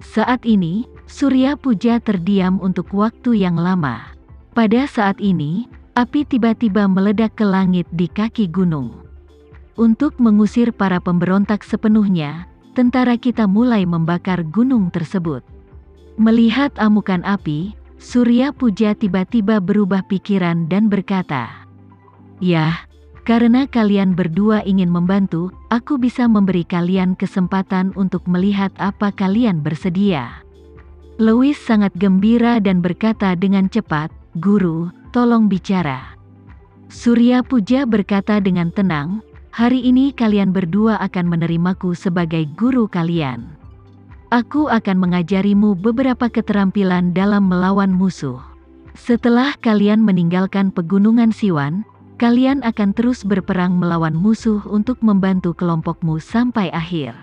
Saat ini, Surya Puja terdiam untuk waktu yang lama. Pada saat ini, api tiba-tiba meledak ke langit di kaki gunung. Untuk mengusir para pemberontak sepenuhnya, tentara kita mulai membakar gunung tersebut. Melihat amukan api, Surya Puja tiba-tiba berubah pikiran dan berkata, "Yah, karena kalian berdua ingin membantu, aku bisa memberi kalian kesempatan untuk melihat apa kalian bersedia." Lewis sangat gembira dan berkata dengan cepat, "Guru, tolong bicara." Surya Puja berkata dengan tenang, "Hari ini kalian berdua akan menerimaku sebagai guru kalian. Aku akan mengajarimu beberapa keterampilan dalam melawan musuh. Setelah kalian meninggalkan pegunungan Siwan, kalian akan terus berperang melawan musuh untuk membantu kelompokmu sampai akhir."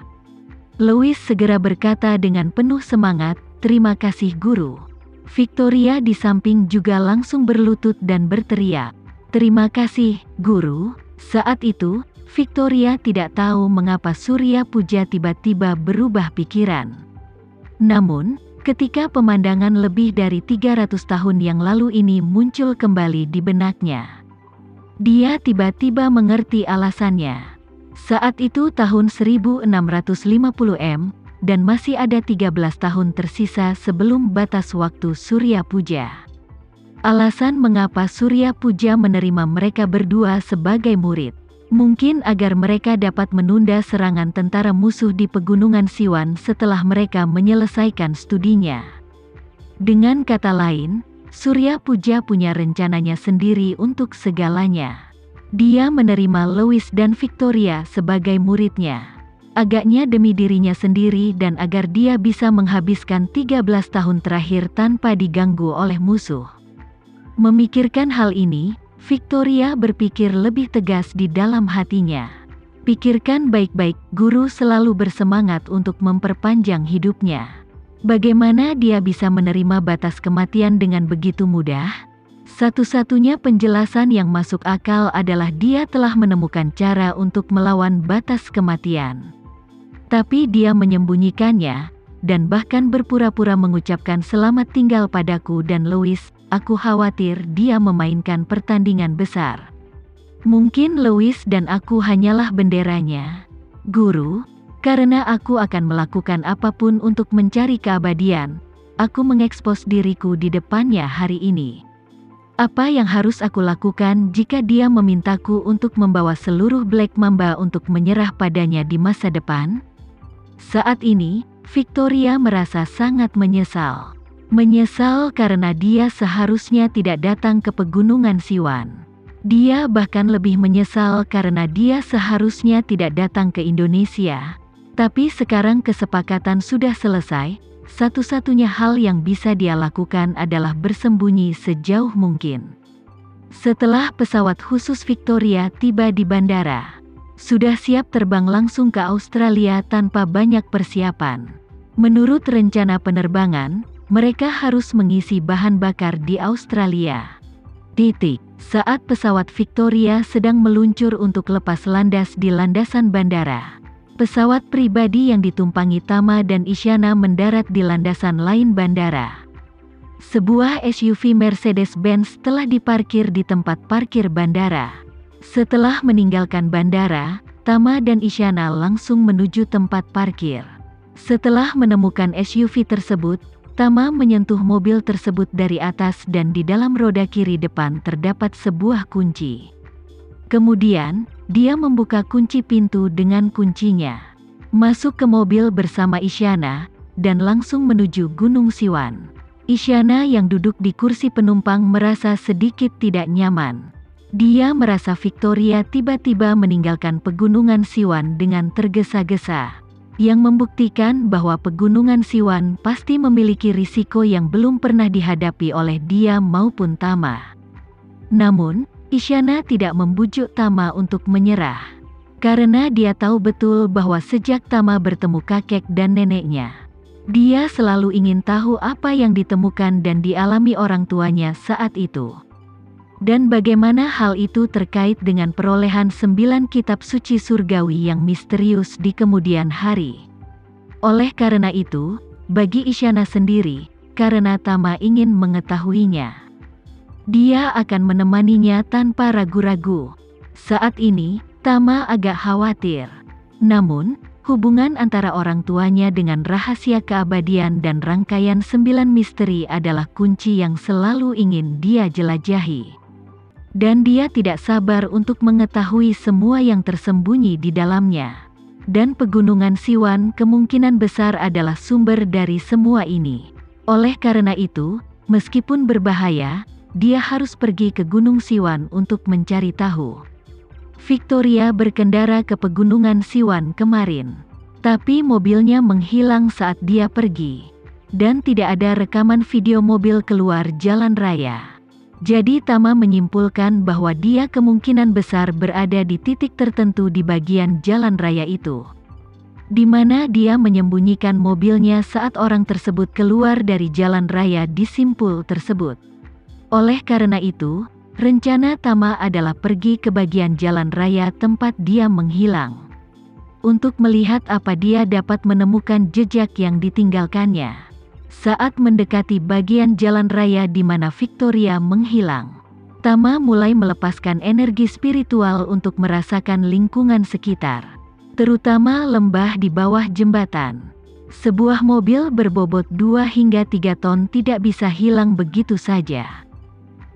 Lewis segera berkata dengan penuh semangat, "Terima kasih guru." Victoria di samping juga langsung berlutut dan berteriak, "Terima kasih, guru." Saat itu, Victoria tidak tahu mengapa Surya Puja tiba-tiba berubah pikiran. Namun, ketika pemandangan lebih dari 300 tahun yang lalu ini muncul kembali di benaknya, dia tiba-tiba mengerti alasannya. Saat itu tahun 1650 dan masih ada 13 tahun tersisa sebelum batas waktu Surya Puja. Alasan mengapa Surya Puja menerima mereka berdua sebagai murid, mungkin agar mereka dapat menunda serangan tentara musuh di pegunungan Siwan setelah mereka menyelesaikan studinya. Dengan kata lain, Surya Puja punya rencananya sendiri untuk segalanya. Dia menerima Lewis dan Victoria sebagai muridnya. Agaknya demi dirinya sendiri dan agar dia bisa menghabiskan 13 tahun terakhir tanpa diganggu oleh musuh. Memikirkan hal ini, Victoria berpikir lebih tegas di dalam hatinya. "Pikirkan baik-baik, guru selalu bersemangat untuk memperpanjang hidupnya. Bagaimana dia bisa menerima batas kematian dengan begitu mudah?" Satu-satunya penjelasan yang masuk akal adalah dia telah menemukan cara untuk melawan batas kematian. Tapi dia menyembunyikannya, dan bahkan berpura-pura mengucapkan selamat tinggal padaku dan Lewis. Aku khawatir dia memainkan pertandingan besar. Mungkin Lewis dan aku hanyalah benderanya. Guru, karena aku akan melakukan apapun untuk mencari keabadian, aku mengekspos diriku di depannya hari ini. Apa yang harus aku lakukan jika dia memintaku untuk membawa seluruh Black Mamba untuk menyerah padanya di masa depan? Saat ini, Victoria merasa sangat menyesal. Menyesal karena dia seharusnya tidak datang ke pegunungan Siwan. Dia bahkan lebih menyesal karena dia seharusnya tidak datang ke Indonesia. Tapi sekarang kesepakatan sudah selesai, satu-satunya hal yang bisa dia lakukan adalah bersembunyi sejauh mungkin. Setelah pesawat khusus Victoria tiba di bandara, sudah siap terbang langsung ke Australia tanpa banyak persiapan. Menurut rencana penerbangan, mereka harus mengisi bahan bakar di Australia. Saat pesawat Victoria sedang meluncur untuk lepas landas di landasan bandara, pesawat pribadi yang ditumpangi Tama dan Isyana mendarat di landasan lain bandara. Sebuah SUV Mercedes-Benz telah diparkir di tempat parkir bandara. Setelah meninggalkan bandara, Tama dan Isyana langsung menuju tempat parkir. Setelah menemukan SUV tersebut, Tama menyentuh mobil tersebut dari atas dan di dalam roda kiri depan terdapat sebuah kunci. Kemudian, dia membuka kunci pintu dengan kuncinya, masuk ke mobil bersama Isyana, dan langsung menuju Gunung Siwan. Isyana yang duduk di kursi penumpang merasa sedikit tidak nyaman. Dia merasa Victoria tiba-tiba meninggalkan pegunungan Siwan dengan tergesa-gesa, yang membuktikan bahwa pegunungan Siwan pasti memiliki risiko yang belum pernah dihadapi oleh dia maupun Tama. Namun, Isyana tidak membujuk Tama untuk menyerah, karena dia tahu betul bahwa sejak Tama bertemu kakek dan neneknya, dia selalu ingin tahu apa yang ditemukan dan dialami orang tuanya saat itu. Dan bagaimana hal itu terkait dengan perolehan 9 kitab suci surgawi yang misterius di kemudian hari. Oleh karena itu, bagi Isyana sendiri, karena Tama ingin mengetahuinya, dia akan menemaninya tanpa ragu-ragu. Saat ini, Tama agak khawatir. Namun, hubungan antara orang tuanya dengan rahasia keabadian dan rangkaian 9 misteri adalah kunci yang selalu ingin dia jelajahi. Dan dia tidak sabar untuk mengetahui semua yang tersembunyi di dalamnya. Dan pegunungan Siwan kemungkinan besar adalah sumber dari semua ini. Oleh karena itu, meskipun berbahaya, dia harus pergi ke Gunung Siwan untuk mencari tahu. Victoria berkendara ke pegunungan Siwan kemarin, tapi mobilnya menghilang saat dia pergi, dan tidak ada rekaman video mobil keluar jalan raya. Jadi Tama menyimpulkan bahwa dia kemungkinan besar berada di titik tertentu di bagian jalan raya itu, di mana dia menyembunyikan mobilnya saat orang tersebut keluar dari jalan raya di simpul tersebut. Oleh karena itu, rencana Tama adalah pergi ke bagian jalan raya tempat dia menghilang, untuk melihat apa dia dapat menemukan jejak yang ditinggalkannya. Saat mendekati bagian jalan raya di mana Victoria menghilang, Tama mulai melepaskan energi spiritual untuk merasakan lingkungan sekitar, terutama lembah di bawah jembatan. Sebuah mobil berbobot 2 hingga 3 ton tidak bisa hilang begitu saja.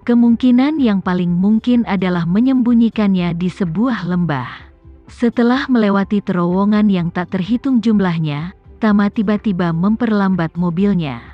Kemungkinan yang paling mungkin adalah menyembunyikannya di sebuah lembah. Setelah melewati terowongan yang tak terhitung jumlahnya, Tama tiba-tiba memperlambat mobilnya.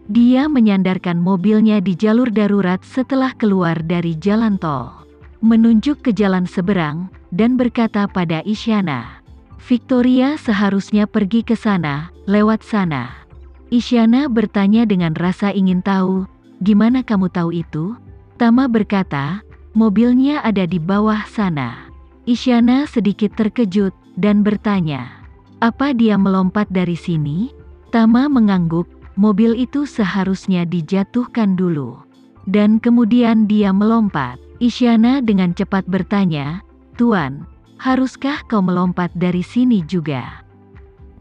Dia menyandarkan mobilnya di jalur darurat setelah keluar dari jalan tol, menunjuk ke jalan seberang, dan berkata pada Isyana, "Victoria seharusnya pergi ke sana, lewat sana." Isyana bertanya dengan rasa ingin tahu, "Gimana kamu tahu itu?" Tama berkata, "Mobilnya ada di bawah sana." Isyana sedikit terkejut, dan bertanya, "Apa dia melompat dari sini?" Tama mengangguk, "Mobil itu seharusnya dijatuhkan dulu, dan kemudian dia melompat." Isyana dengan cepat bertanya, "Tuan, haruskah kau melompat dari sini juga?"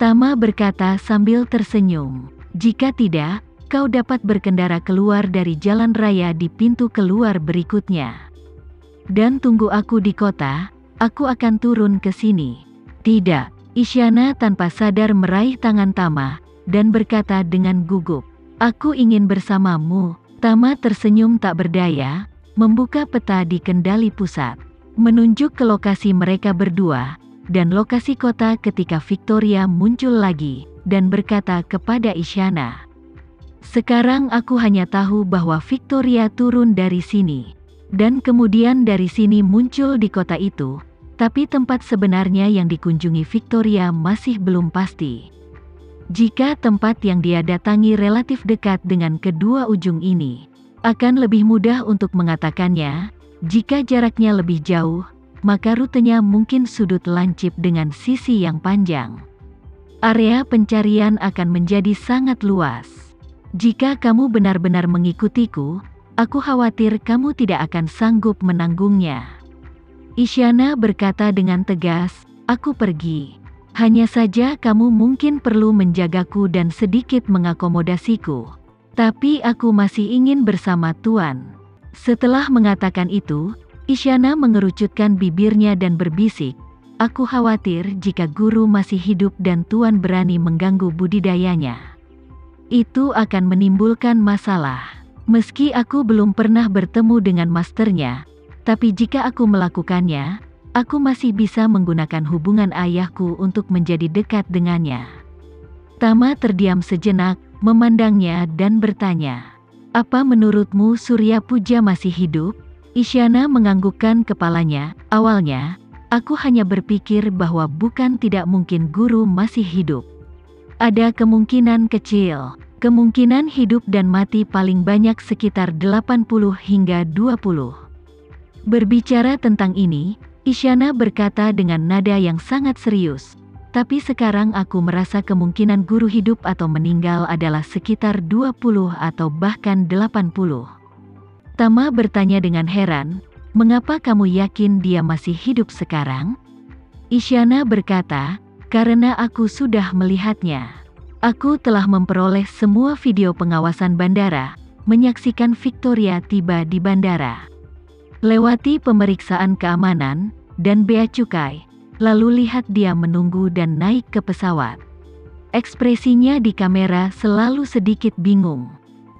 Tama berkata sambil tersenyum, "Jika tidak, kau dapat berkendara keluar dari jalan raya di pintu keluar berikutnya. Dan tunggu aku di kota, aku akan turun ke sini." "Tidak." Isyana tanpa sadar meraih tangan Tama, dan berkata dengan gugup, "Aku ingin bersamamu." Tama tersenyum tak berdaya, membuka peta di kendali pusat, menunjuk ke lokasi mereka berdua, dan lokasi kota ketika Victoria muncul lagi, dan berkata kepada Isyana, "Sekarang aku hanya tahu bahwa Victoria turun dari sini, dan kemudian dari sini muncul di kota itu, tapi tempat sebenarnya yang dikunjungi Victoria masih belum pasti. Jika tempat yang dia datangi relatif dekat dengan kedua ujung ini, akan lebih mudah untuk mengatakannya. Jika jaraknya lebih jauh, maka rutenya mungkin sudut lancip dengan sisi yang panjang. Area pencarian akan menjadi sangat luas. Jika kamu benar-benar mengikutiku, aku khawatir kamu tidak akan sanggup menanggungnya." Isyana berkata dengan tegas, "Aku pergi. Hanya saja kamu mungkin perlu menjagaku dan sedikit mengakomodasiku. Tapi aku masih ingin bersama Tuan." Setelah mengatakan itu, Isyana mengerucutkan bibirnya dan berbisik, "Aku khawatir jika guru masih hidup dan Tuan berani mengganggu budidayanya. Itu akan menimbulkan masalah. Meski aku belum pernah bertemu dengan masternya, tapi jika aku melakukannya, aku masih bisa menggunakan hubungan ayahku untuk menjadi dekat dengannya." Tama terdiam sejenak, memandangnya dan bertanya, "Apa menurutmu Surya Puja masih hidup?" Isyana menganggukkan kepalanya. "Awalnya, aku hanya berpikir bahwa bukan tidak mungkin guru masih hidup. Ada kemungkinan kecil, kemungkinan hidup dan mati paling banyak sekitar 80 hingga 20. Berbicara tentang ini, Isyana berkata dengan nada yang sangat serius, "Tapi sekarang aku merasa kemungkinan guru hidup atau meninggal adalah sekitar 20 atau bahkan 80. Tama bertanya dengan heran, "Mengapa kamu yakin dia masih hidup sekarang?" Isyana berkata, karena aku sudah melihatnya. Aku telah memperoleh semua video pengawasan bandara, menyaksikan Victoria tiba di bandara. Lewati pemeriksaan keamanan dan bea cukai, lalu lihat dia menunggu dan naik ke pesawat. Ekspresinya di kamera selalu sedikit bingung.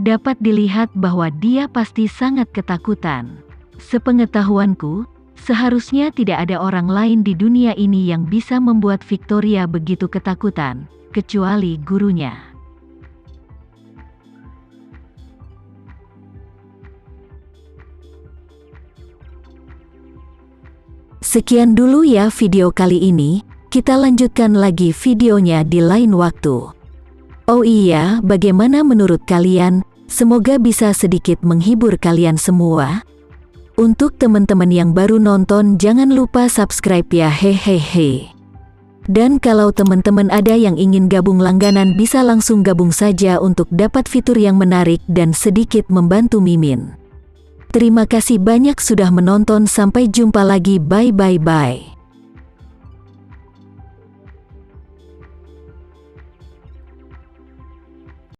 Dapat dilihat bahwa dia pasti sangat ketakutan. Sepengetahuanku, seharusnya tidak ada orang lain di dunia ini yang bisa membuat Victoria begitu ketakutan, kecuali gurunya. Sekian dulu ya video kali ini, kita lanjutkan lagi videonya di lain waktu. Oh iya, bagaimana menurut kalian? Semoga bisa sedikit menghibur kalian semua. Untuk teman-teman yang baru nonton, jangan lupa subscribe ya, hehehe. Dan kalau teman-teman ada yang ingin gabung langganan, bisa langsung gabung saja untuk dapat fitur yang menarik dan sedikit membantu Mimin. Terima kasih banyak sudah menonton, sampai jumpa lagi, bye.